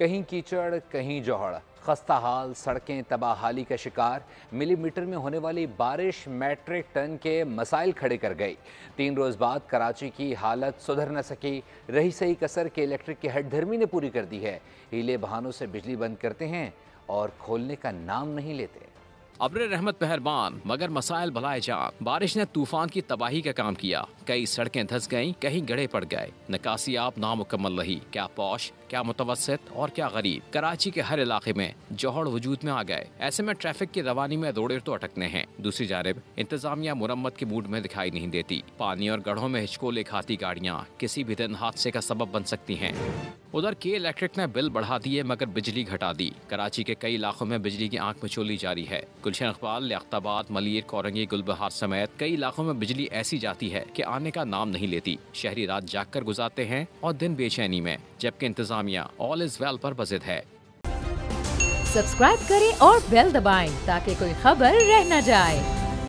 कहीं कीचड़, कहीं जोहड़, खस्ता हाल, सड़कें तबाहाली का शिकार। मिलीमीटर में होने वाली बारिश मैट्रिक टन के मसाइल खड़े कर गई। 3 रोज बाद कराची की हालत सुधर न सकी। रही सही कसर के इलेक्ट्रिक की हठधर्मी ने पूरी कर दी है। हीले बहानों से बिजली बंद करते हैं और खोलने का नाम नहीं लेते। अब्र रहमत मेहरबान मगर मसाइल भलाए जान। बारिश ने तूफान की तबाही का काम किया। कई सड़कें धंस गईं, कहीं गड्ढे पड़ गए। निकासियाब नामुकम्मल रही। क्या पौश, क्या मुतवस्सित और क्या गरीब। कराची के हर इलाके में जोहड़ वजूद में आ गए। ऐसे में ट्रैफिक की रवानी में रोड़े तो अटकने हैं। दूसरी जानिब इंतजामिया मुरम्मत की मूड में दिखाई नहीं देती। पानी और गढ़ों में हिचकोले खाती गाड़ियाँ किसी भी दिन हादसे का सबब बन सकती हैं। उधर के इलेक्ट्रिक ने बिल बढ़ा दिए मगर बिजली घटा दी। कराची के कई इलाकों में बिजली की आंख मिचौली जारी है। गुलशन इकबाल, लियाकताबाद, मलिर, कोरंगी, गुलबहार समेत कई इलाकों में बिजली ऐसी जाती है कि आने का नाम नहीं लेती। शहरी रात जाग कर गुजारते हैं और दिन बेचैनी में, जबकि इंतजामिया ऑल इज वेल पर बजिद है। सब्सक्राइब करें और बेल दबाएं ताकि कोई खबर रह न जाए।